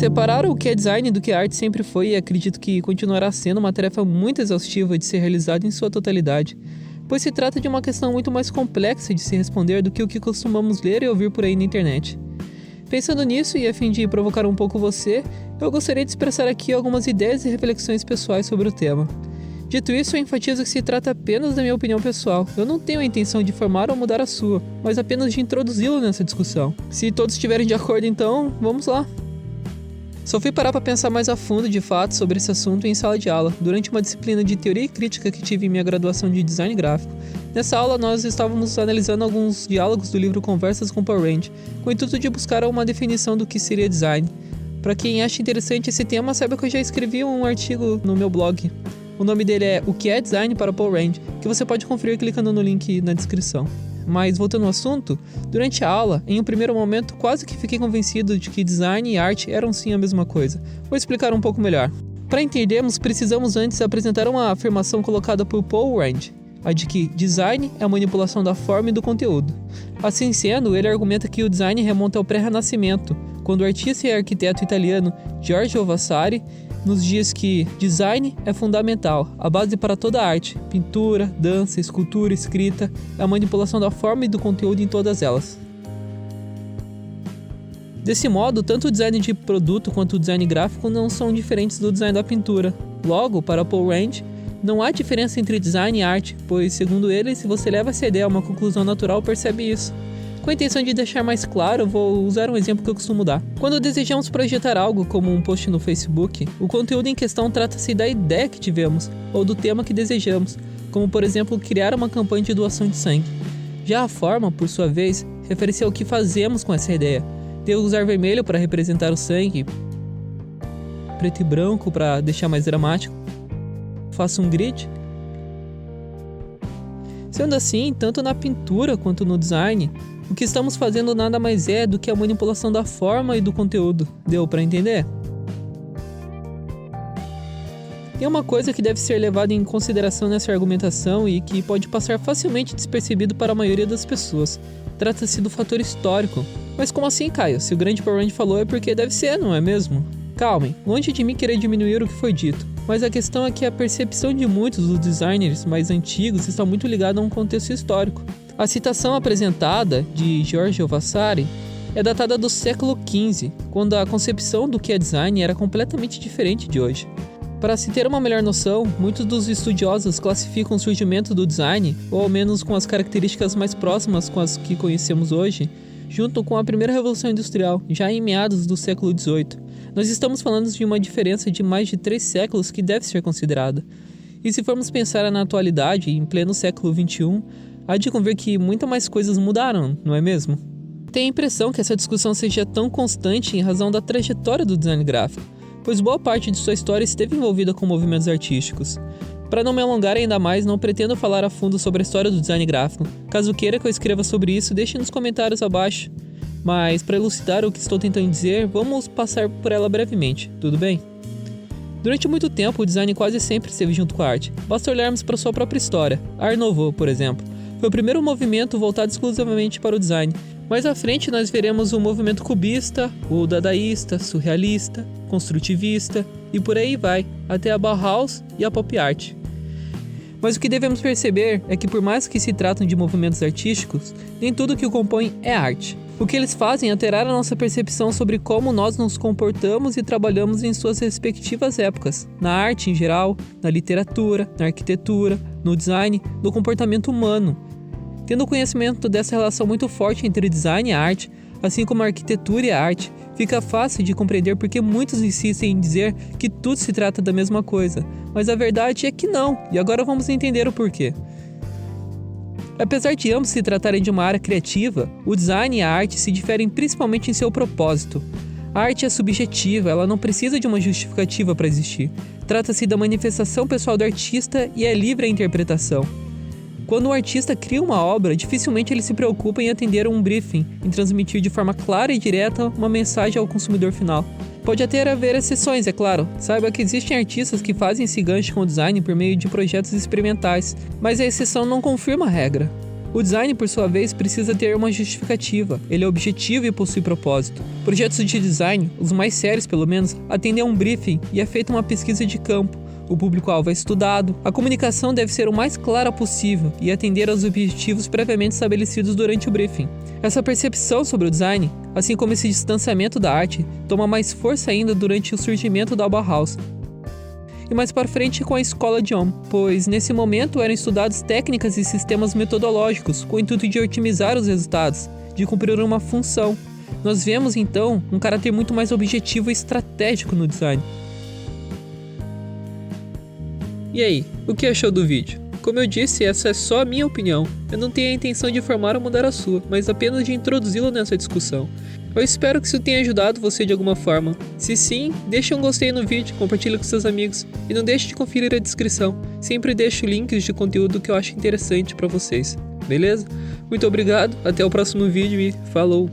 Separar o que é design do que é arte sempre foi e acredito que continuará sendo uma tarefa muito exaustiva de ser realizada em sua totalidade, pois se trata de uma questão muito mais complexa de se responder do que o que costumamos ler e ouvir por aí na internet. Pensando nisso e a fim de provocar um pouco você, eu gostaria de expressar aqui algumas ideias e reflexões pessoais sobre o tema. Dito isso, eu enfatizo que se trata apenas da minha opinião pessoal. Eu não tenho a intenção de formar ou mudar a sua, mas apenas de introduzi-lo nessa discussão. Se todos estiverem de acordo, então, vamos lá! Só fui parar para pensar mais a fundo, de fato, sobre esse assunto em sala de aula, durante uma disciplina de teoria e crítica que tive em minha graduação de design gráfico. Nessa aula, nós estávamos analisando alguns diálogos do livro Conversas com Paul Rand, com o intuito de buscar uma definição do que seria design. Para quem acha interessante esse tema, saiba que eu já escrevi um artigo no meu blog. O nome dele é O que é Design para Paul Rand, que você pode conferir clicando no link na descrição. Mas voltando ao assunto, durante a aula, em um primeiro momento, quase que fiquei convencido de que design e arte eram sim a mesma coisa. Vou explicar um pouco melhor. Para entendermos, precisamos antes apresentar uma afirmação colocada por Paul Rand, a de que design é a manipulação da forma e do conteúdo. Assim sendo, ele argumenta que o design remonta ao pré-renascimento, quando o artista e arquiteto italiano Giorgio Vasari nos diz que design é fundamental, a base para toda a arte, pintura, dança, escultura, escrita, é a manipulação da forma e do conteúdo em todas elas. Desse modo, tanto o design de produto quanto o design gráfico não são diferentes do design da pintura. Logo, para Paul Rand, não há diferença entre design e arte, pois, segundo ele, se você leva essa ideia a uma conclusão natural, percebe isso. Com a intenção de deixar mais claro, vou usar um exemplo que eu costumo dar. Quando desejamos projetar algo como um post no Facebook, o conteúdo em questão trata-se da ideia que tivemos, ou do tema que desejamos, como por exemplo, criar uma campanha de doação de sangue. Já a forma, por sua vez, refere-se ao que fazemos com essa ideia. Devo usar vermelho para representar o sangue, preto e branco para deixar mais dramático. Faço um grid. Sendo assim, tanto na pintura quanto no design, o que estamos fazendo nada mais é do que a manipulação da forma e do conteúdo. Deu para entender? Tem uma coisa que deve ser levada em consideração nessa argumentação e que pode passar facilmente despercebido para a maioria das pessoas. Trata-se do fator histórico. Mas como assim, Caio? Se o grande Paul Rand falou é porque deve ser, não é mesmo? Calmem, longe de mim querer diminuir o que foi dito. Mas a questão é que a percepção de muitos dos designers mais antigos está muito ligada a um contexto histórico. A citação apresentada, de Giorgio Vasari, é datada do século XV, quando a concepção do que é design era completamente diferente de hoje. Para se ter uma melhor noção, muitos dos estudiosos classificam o surgimento do design, ou ao menos com as características mais próximas com as que conhecemos hoje, junto com a primeira Revolução Industrial, já em meados do século XVIII. Nós estamos falando de uma diferença de mais de 3 séculos que deve ser considerada. E se formos pensar na atualidade, em pleno século XXI, há de convir que muitas mais coisas mudaram, não é mesmo? Tenho a impressão que essa discussão seja tão constante em razão da trajetória do design gráfico, pois boa parte de sua história esteve envolvida com movimentos artísticos. Para não me alongar ainda mais, não pretendo falar a fundo sobre a história do design gráfico. Caso queira que eu escreva sobre isso, deixe nos comentários abaixo. Mas, para elucidar o que estou tentando dizer, vamos passar por ela brevemente, tudo bem? Durante muito tempo, o design quase sempre esteve junto com a arte. Basta olharmos para sua própria história. Art Nouveau, por exemplo, foi o primeiro movimento voltado exclusivamente para o design. Mais à frente nós veremos o movimento cubista, o dadaísta, surrealista, construtivista e por aí vai, até a Bauhaus e a pop art. Mas o que devemos perceber é que por mais que se tratam de movimentos artísticos, nem tudo que o compõe é arte. O que eles fazem é alterar a nossa percepção sobre como nós nos comportamos e trabalhamos em suas respectivas épocas, na arte em geral, na literatura, na arquitetura, no design, no comportamento humano. Tendo conhecimento dessa relação muito forte entre design e arte, assim como a arquitetura e a arte, fica fácil de compreender porque muitos insistem em dizer que tudo se trata da mesma coisa, mas a verdade é que não, e agora vamos entender o porquê. Apesar de ambos se tratarem de uma área criativa, o design e a arte se diferem principalmente em seu propósito. A arte é subjetiva, ela não precisa de uma justificativa para existir. Trata-se da manifestação pessoal do artista e é livre a interpretação. Quando um artista cria uma obra, dificilmente ele se preocupa em atender a um briefing, em transmitir de forma clara e direta uma mensagem ao consumidor final. Pode até haver exceções, é claro. Saiba que existem artistas que fazem esse gancho com o design por meio de projetos experimentais, mas a exceção não confirma a regra. O design, por sua vez, precisa ter uma justificativa. Ele é objetivo e possui propósito. Projetos de design, os mais sérios pelo menos, atendem a um briefing e é feita uma pesquisa de campo. O público-alvo é estudado, a comunicação deve ser o mais clara possível e atender aos objetivos previamente estabelecidos durante o briefing. Essa percepção sobre o design, assim como esse distanciamento da arte, toma mais força ainda durante o surgimento da Bauhaus. E mais para frente com a escola de Ohm, pois nesse momento eram estudadas técnicas e sistemas metodológicos com o intuito de otimizar os resultados, de cumprir uma função. Nós vemos então um caráter muito mais objetivo e estratégico no design. E aí, o que achou do vídeo? Como eu disse, essa é só a minha opinião. Eu não tenho a intenção de formar ou mudar a sua, mas apenas de introduzi-la nessa discussão. Eu espero que isso tenha ajudado você de alguma forma. Se sim, deixe um gostei no vídeo, compartilhe com seus amigos e não deixe de conferir a descrição. Sempre deixo links de conteúdo que eu acho interessante para vocês. Beleza? Muito obrigado, até o próximo vídeo e falou!